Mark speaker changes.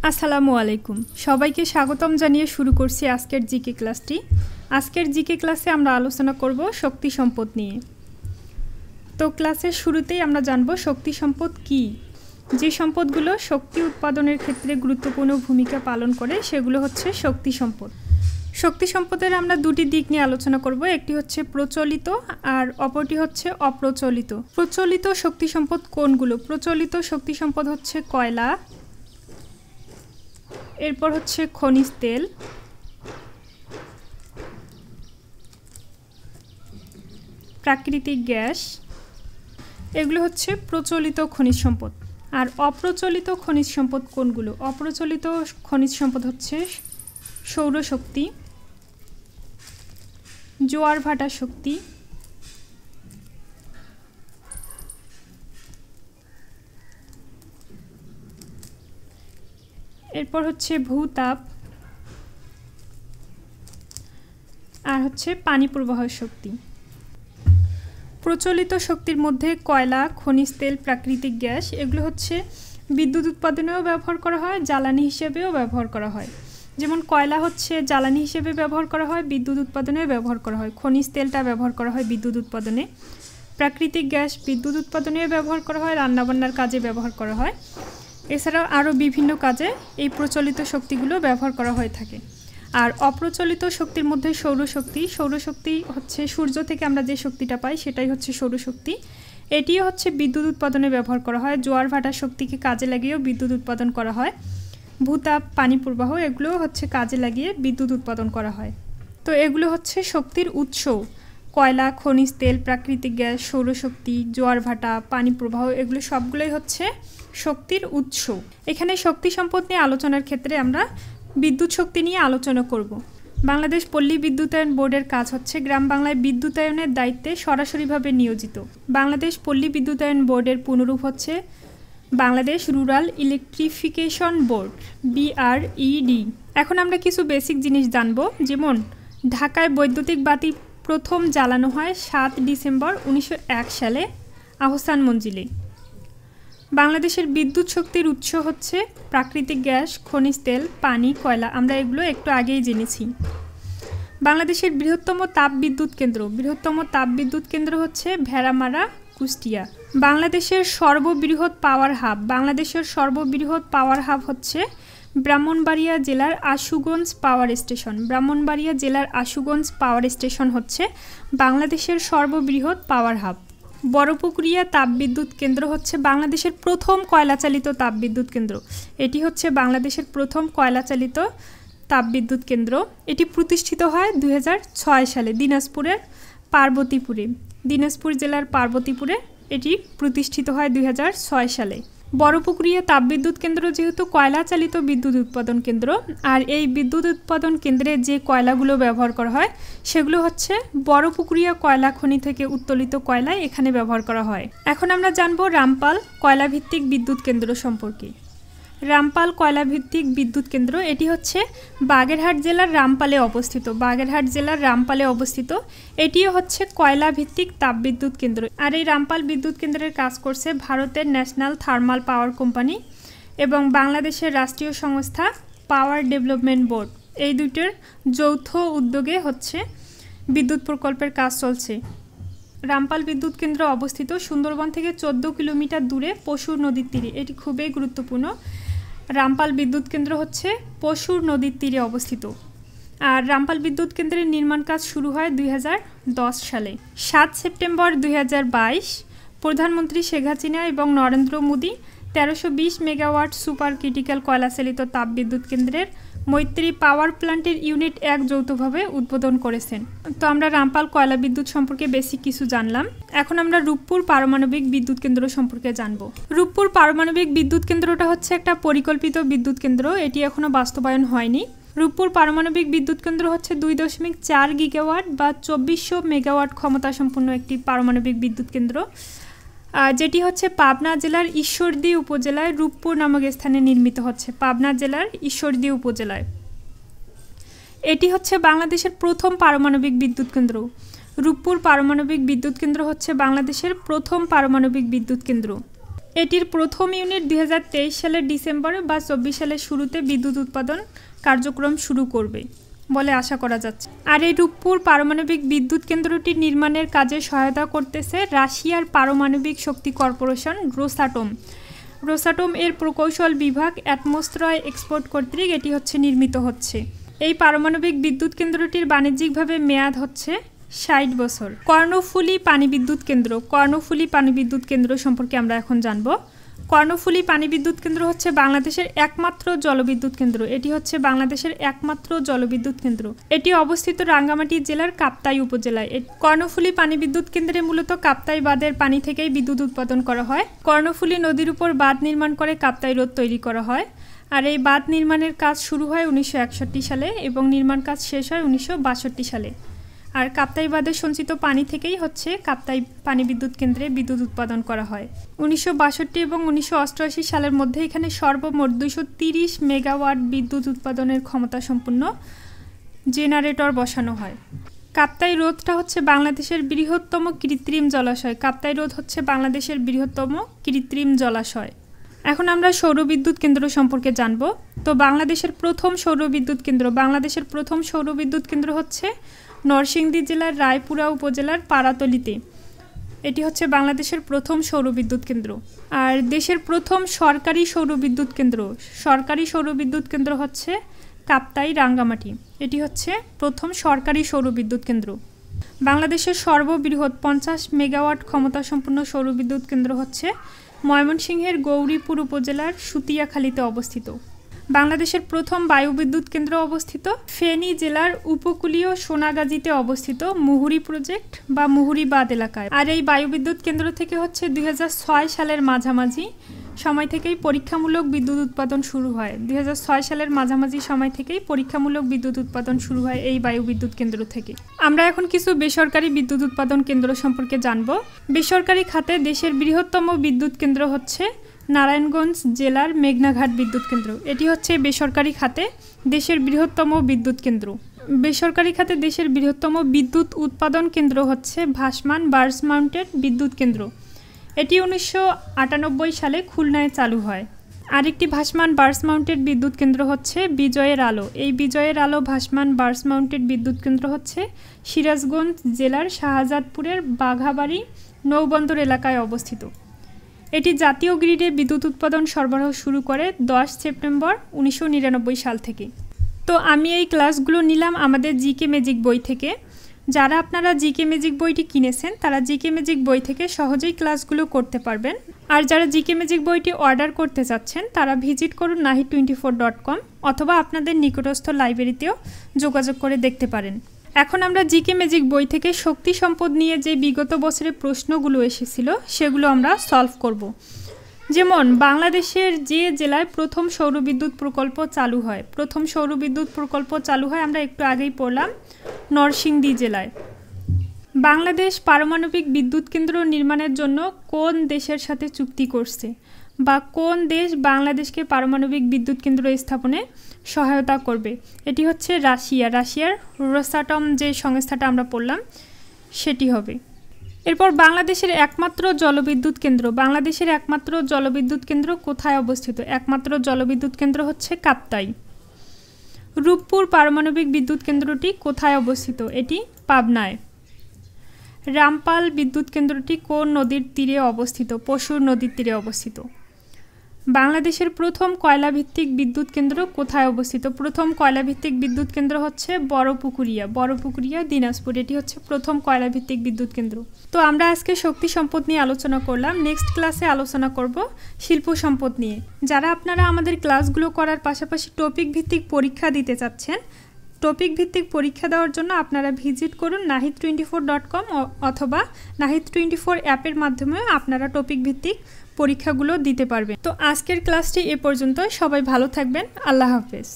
Speaker 1: আসসালামু আলাইকুম, সবাইকে স্বাগতম জানিয়ে শুরু করছি আজকের জিকে ক্লাসটি। আজকের জিকে ক্লাসে আমরা আলোচনা করব শক্তি সম্পদ নিয়ে। তো ক্লাসের শুরুতেই আমরা জানব শক্তি সম্পদ কী। যে সম্পদগুলো শক্তি উৎপাদনের ক্ষেত্রে গুরুত্বপূর্ণ ভূমিকা পালন করে সেগুলো হচ্ছে শক্তি সম্পদ। শক্তি সম্পদের আমরা দুটি দিক নিয়ে আলোচনা করব, একটি হচ্ছে প্রচলিত আর অপরটি হচ্ছে অপ্রচলিত। প্রচলিত শক্তি সম্পদ কোনগুলো? প্রচলিত শক্তি সম্পদ হচ্ছে কয়লা, এরপর হচ্ছে খনিজ তেল, প্রাকৃতিক গ্যাস, এগুলো হচ্ছে প্রচলিত খনিজ সম্পদ। আর অপ্রচলিত খনিজ সম্পদ কোনগুলো? অপ্রচলিত খনিজ সম্পদ হচ্ছে সৌরশক্তি, জোয়ার ভাটা শক্তি, এরপর হচ্ছে ভূতাপ, আর হচ্ছে পানি প্রবাহ শক্তি। প্রচলিত শক্তির মধ্যে কয়লা, খনিজ তেল, প্রাকৃতিক গ্যাস এগুলো হচ্ছে বিদ্যুৎ উৎপাদনেও ব্যবহার করা হয়, জ্বালানি হিসেবেও ব্যবহার করা হয়। যেমন কয়লা হচ্ছে জ্বালানি হিসেবে ব্যবহার করা হয়, বিদ্যুৎ উৎপাদনেও ব্যবহার করা হয়। খনিজ তেলটা ব্যবহার করা হয় বিদ্যুৎ উৎপাদনে। প্রাকৃতিক গ্যাস বিদ্যুৎ উৎপাদনেও ব্যবহার করা হয়, রান্নাবান্নার কাজে ব্যবহার করা হয়। এছাড়াও আরও বিভিন্ন কাজে এই প্রচলিত শক্তিগুলো ব্যবহার করা হয়ে থাকে। আর অপ্রচলিত শক্তির মধ্যে সৌরশক্তি। সৌরশক্তি হচ্ছে সূর্য থেকে আমরা যে শক্তিটা পাই সেটাই হচ্ছে সৌরশক্তি। এটিও হচ্ছে বিদ্যুৎ উৎপাদনে ব্যবহার করা হয়। জোয়ার ভাটা শক্তিকে কাজে লাগিয়েও বিদ্যুৎ উৎপাদন করা হয়। ভূতাপ, পানি প্রবাহ এগুলো হচ্ছে কাজে লাগিয়ে বিদ্যুৎ উৎপাদন করা হয়। তো এগুলো হচ্ছে শক্তির উৎস। কয়লা, খনিজ তেল, প্রাকৃতিক গ্যাস, সৌরশক্তি, জোয়ার ভাটা, পানি প্রবাহ এগুলো সবগুলোই হচ্ছে শক্তির উৎস। এখানে শক্তি সম্পদ নিয়ে আলোচনার ক্ষেত্রে আমরা বিদ্যুৎ শক্তি নিয়ে আলোচনা করব। বাংলাদেশ পল্লী বিদ্যুতায়ন বোর্ডের কাজ হচ্ছে গ্রাম বাংলায় বিদ্যুতায়নের দায়িত্বে সরাসরিভাবে নিয়োজিত। বাংলাদেশ পল্লী বিদ্যুতায়ন বোর্ডের পুনরূপ হচ্ছে Bangladesh rural electrification board, BRED। এখন আমরা কিছু বেসিক জিনিস জানব, যেমন ঢাকায় বৈদ্যুতিক বাতি প্রথম জ্বালানো হয় 7 ডিসেম্বর 1901 সালে আহসান মঞ্জিলে। বাংলাদেশের বিদ্যুৎ শক্তির উৎস হচ্ছে প্রাকৃতিক গ্যাস, খনিজ তেল, পানি, কয়লা, আমরা এগুলো একটু আগেই জেনেছি। বাংলাদেশের বৃহত্তম তাপবিদ্যুৎ কেন্দ্র হচ্ছে ভেড়ামারা, কুষ্টিয়া। বাংলাদেশের সর্ববৃহৎ পাওয়ার হাব হচ্ছে ব্রাহ্মণবাড়িয়া জেলার আশুগঞ্জ পাওয়ার স্টেশন হচ্ছে বাংলাদেশের সর্ববৃহৎ পাওয়ার হাব। বড়পুকুরিয়া তাপবিদ্যুৎ কেন্দ্র হচ্ছে বাংলাদেশের প্রথম কয়লাচালিত তাপবিদ্যুৎ কেন্দ্র। এটি হচ্ছে বাংলাদেশের প্রথম কয়লাচালিত তাপবিদ্যুৎ কেন্দ্র। এটি প্রতিষ্ঠিত হয় 2006 সালে দিনাজপুর জেলার পার্বতীপুরে এটি প্রতিষ্ঠিত হয় 2006 সালে। বড়পুকুরিয়া তাপবিদ্যুৎ কেন্দ্র যেহেতু কয়লা চালিত বিদ্যুৎ উৎপাদন কেন্দ্র, আর এই বিদ্যুৎ উৎপাদন কেন্দ্রে যে কয়লাগুলো ব্যবহার করা হয় সেগুলো হচ্ছে বড়পুকুরিয়া কয়লা খনি থেকে উত্তোলিত কয়লা এখানে ব্যবহার করা হয়। এখন আমরা জানবো রামপাল কয়লাভিত্তিক বিদ্যুৎ কেন্দ্র সম্পর্কে। রামপাল কয়লাভিত্তিক বিদ্যুৎ কেন্দ্র এটি হচ্ছে বাগেরহাট জেলার রামপালে অবস্থিত। এটিও হচ্ছে কয়লাভিত্তিক তাপবিদ্যুৎ কেন্দ্র। আর এই রামপাল বিদ্যুৎ কেন্দ্রের কাজ করছে ভারতের ন্যাশনাল থার্মাল পাওয়ার কোম্পানি এবং বাংলাদেশের রাষ্ট্রীয় সংস্থা পাওয়ার ডেভেলপমেন্ট বোর্ড, এই দুইটির যৌথ উদ্যোগে হচ্ছে বিদ্যুৎ প্রকল্পের কাজ চলছে। রামপাল বিদ্যুৎ কেন্দ্র অবস্থিত সুন্দরবন থেকে 14 কিলোমিটার দূরে পশুর নদীর তীরে। এটি খুবই গুরুত্বপূর্ণ। রামপাল বিদ্যুৎ কেন্দ্র হচ্ছে পশুর নদীর তীরে অবস্থিত। আর রামপাল বিদ্যুৎ কেন্দ্রের নির্মাণ কাজ শুরু হয় 2010 সালে। 7 সেপ্টেম্বর 2022 প্রধানমন্ত্রী শেখ হাসিনা এবং Narendra Modi 1320 megawatt super critical কয়লাচালিত তাপবিদ্যুৎ কেন্দ্রের মৈত্রী পাওয়ার প্ল্যান্টের ইউনিট 1 যৌথভাবে উদ্বোধন করেছেন। তো আমরা রামপাল কয়লা বিদ্যুৎ সম্পর্কে বেসিক কিছু জানলাম। এখন আমরা রূপপুর পারমাণবিক বিদ্যুৎ কেন্দ্র সম্পর্কে জানব। রূপপুর পারমাণবিক বিদ্যুৎ কেন্দ্রটা হচ্ছে একটা পরিকল্পিত বিদ্যুৎ কেন্দ্র, এটি এখনো বাস্তবায়ন হয়নি। রূপপুর পারমাণবিক বিদ্যুৎ কেন্দ্র হচ্ছে 2.4 গিগাওয়াট বা 2400 মেগাওয়াট ক্ষমতা সম্পন্ন একটি পারমাণবিক বিদ্যুৎ কেন্দ্র, যেটি হচ্ছে পাবনা জেলার ঈশ্বরদী উপজেলায় রূপপুর নামক স্থানে নির্মিত হচ্ছে। পাবনা জেলার ঈশ্বরদী উপজেলায় এটি হচ্ছে বাংলাদেশের প্রথম পারমাণবিক বিদ্যুৎ কেন্দ্র। রূপপুর পারমাণবিক বিদ্যুৎ কেন্দ্র হচ্ছে বাংলাদেশের প্রথম পারমাণবিক বিদ্যুৎ কেন্দ্র। এটির প্রথম ইউনিট 2023 সালের ডিসেম্বর বা 24 সালের শুরুতে বিদ্যুৎ উৎপাদন কার্যক্রম শুরু করবে বলে আশা করা যাচ্ছে। আর এই রূপপুর পারমাণবিক বিদ্যুৎ কেন্দ্রটি নির্মাণের কাজে সহায়তা করতেছে রাশিয়ার পারমাণবিক শক্তি কর্পোরেশন রোসাটম এর প্রকৌশল বিভাগ অ্যাটমোস্ত্রয় এক্সপোর্ট কর্তৃক এটি নির্মিত হচ্ছে। এই পারমাণবিক বিদ্যুৎ কেন্দ্রটির বাণিজ্যিকভাবে মেয়াদ 60 বছর। কর্ণফুলী পানিবিদ্যুৎ কেন্দ্র সম্পর্কে আমরা এখন জানব। কর্ণফুলী পানিবিদ্যুৎ কেন্দ্র বাংলাদেশের একমাত্র জলবিদ্যুৎ কেন্দ্র। এটি বাংলাদেশের একমাত্র জলবিদ্যুৎ কেন্দ্র। এটি অবস্থিত রাঙ্গামাটি জেলার কাপ্তাই উপজেলায়। কর্ণফুলী পানিবিদ্যুৎ কেন্দ্রে মূলত কাপ্তাই বাঁধের পানি থেকেই বিদ্যুৎ উৎপাদন করা হয়। কর্ণফুলী নদীর উপর বাঁধ নির্মাণ করে কাপ্তাই হ্রদ তৈরি করা হয়। আর এই বাঁধ নির্মাণের কাজ শুরু হয় 1961 সালে এবং নির্মাণ কাজ শেষ হয় 1962 সালে। আর কাপ্তাই বাঁধের সঞ্চিত পানি থেকেই কাপ্তাই পানিবিদ্যুৎ কেন্দ্রে বিদ্যুৎ উৎপাদন করা হয়। 1962 এবং 1988 সালের মধ্যে এখানে সর্বমোট 230 মেগাওয়াট বিদ্যুৎ উৎপাদনের ক্ষমতা সম্পন্ন জেনারেটর বসানো হয়। কাপ্তাই হ্রদটা বাংলাদেশের বৃহত্তম কৃত্রিম জলাশয়। কাপ্তাই হ্রদ বাংলাদেশের বৃহত্তম কৃত্রিম জলাশয়। এখন আমরা সৌরবিদ্যুৎ কেন্দ্র সম্পর্কে জানব। তো বাংলাদেশের প্রথম সৌরবিদ্যুৎ কেন্দ্র নরসিংদী জেলার রায়পুরা উপজেলার পাড়াতলীতে। এটি বাংলাদেশের প্রথম সৌরবিদ্যুৎ কেন্দ্র। আর দেশের প্রথম সরকারি সৌরবিদ্যুৎ কেন্দ্র কাপ্তাই রাঙ্গামাটি। এটি প্রথম সরকারি সৌরবিদ্যুৎ কেন্দ্র। বাংলাদেশের সর্ববৃহৎ 50 মেগাওয়াট ক্ষমতা সম্পন্ন সৌরবিদ্যুৎ কেন্দ্র ময়মনসিংহের গৌরীপুর উপজেলার সুতিয়াখালীতে অবস্থিত। বাংলাদেশের প্রথম বায়ুবিদ্যুৎ কেন্দ্র অবস্থিত ফেনী জেলার উপকূলীয় সোনাগাজীতে অবস্থিত মুহুরী প্রজেক্ট বা মুহুরী বাঁধ এলাকায়। আর এই বায়ুবিদ্যুৎ কেন্দ্র থেকে 2006 সালের মাঝামাঝি সময় থেকেই পরীক্ষামূলক বিদ্যুৎ উৎপাদন শুরু হয়। 2006 সালের মাঝামাঝি সময় থেকেই পরীক্ষামূলক বিদ্যুৎ উৎপাদন শুরু হয় এই বায়ুবিদ্যুৎ কেন্দ্র থেকে। আমরা এখন কিছু বেসরকারি বিদ্যুৎ উৎপাদন কেন্দ্র সম্পর্কে জানব। বেসরকারি খাতে দেশের বৃহত্তম বিদ্যুৎ কেন্দ্র নারায়ণগঞ্জ জেলার মেঘনাঘাট বিদ্যুৎ কেন্দ্র। এটি বেসরকারি খাতে দেশের বৃহত্তম বিদ্যুৎ কেন্দ্র। বেসরকারি খাতে দেশের বৃহত্তম বিদ্যুৎ উৎপাদন কেন্দ্র ভাসমান বার্জ মাউন্টেড বিদ্যুৎ কেন্দ্র। এটি 1998 সালে খুলনায় চালু হয়। আরেকটি ভাসমান বার্জ মাউন্টেড বিদ্যুৎ কেন্দ্র বিজয়ের আলো। এই বিজয়ের আলো ভাসমান বার্জ মাউন্টেড বিদ্যুৎ কেন্দ্র সিরাজগঞ্জ জেলার শাহজাদপুরের বাঘাবাড়ি নৌবন্দর এলাকায় অবস্থিত। এটি জাতীয় গ্রিডে বিদ্যুৎ উৎপাদন সরবরাহ শুরু করে 10 সেপ্টেম্বর 1999 সাল থেকে। তো আমি এই ক্লাসগুলো নিলাম আমাদের জিকে ম্যাজিক বই থেকে। যারা আপনারা জিকে ম্যাজিক বইটি কিনেছেন তারা জিকে ম্যাজিক বই থেকে সহজেই ক্লাসগুলো করতে পারবেন। আর যারা জিকে ম্যাজিক বইটি অর্ডার করতে চাচ্ছেন তারা ভিজিট করুন nahid24.com অথবা আপনাদের নিকটস্থ লাইব্রেরিতেও যোগাযোগ করে দেখতে পারেন। এখন আমরা জিকে ম্যাজিক বই থেকে শক্তি সম্পদ নিয়ে যে বিগত বছরে প্রশ্নগুলো এসেছিল সেগুলো আমরা সলভ করব। যেমন বাংলাদেশের যে জেলায় প্রথম সৌরবিদ্যুৎ প্রকল্প চালু হয় আমরা একটু আগেই পড়লাম নরসিংদী জেলায়। বাংলাদেশ পারমাণবিক বিদ্যুৎ কেন্দ্র নির্মাণের জন্য কোন দেশের সাথে চুক্তি করছে বা কোন দেশ বাংলাদেশকে পারমাণবিক বিদ্যুৎ কেন্দ্র স্থাপনে সহায়তা করবে? এটি রাশিয়ার রোসাটম যে সংস্থাটা আমরা পড়লাম সেটি হবে। এরপর বাংলাদেশের একমাত্র জলবিদ্যুৎ কেন্দ্র কোথায় অবস্থিত? একমাত্র জলবিদ্যুৎ কেন্দ্র কাপ্তাই। রূপপুর পারমাণবিক বিদ্যুৎ কেন্দ্রটি কোথায় অবস্থিত? এটি পাবনায়। রামপাল বিদ্যুৎ কেন্দ্রটি কোন নদীর তীরে অবস্থিত? পশুর নদীর তীরে অবস্থিত। বাংলাদেশের প্রথম কয়লাভিত্তিক বিদ্যুৎ কেন্দ্র কোথায় অবস্থিত? প্রথম কয়লাভিত্তিক বিদ্যুৎ কেন্দ্র বড়পুকুরিয়া দিনাজপুর। এটি প্রথম কয়লাভিত্তিক বিদ্যুৎ কেন্দ্র। তো আমরা আজকে শক্তি সম্পদ নিয়ে আলোচনা করলাম। নেক্সট ক্লাসে আলোচনা করব শিল্প সম্পদ নিয়ে। যারা আপনারা আমাদের ক্লাসগুলো করার পাশাপাশি টপিক ভিত্তিক পরীক্ষা দিতে চাচ্ছেন, টপিক ভিত্তিক পরীক্ষা দেওয়ার জন্য আপনারা ভিজিট করুন nahid24.com অথবা nahid24 অ্যাপের মাধ্যমে আপনারা টপিক ভিত্তিক পরীক্ষাগুলো দিতে পারবেন। তো আজকের ক্লাসটি এ পর্যন্ত। সবাই ভালো থাকবেন। আল্লাহ হাফেজ।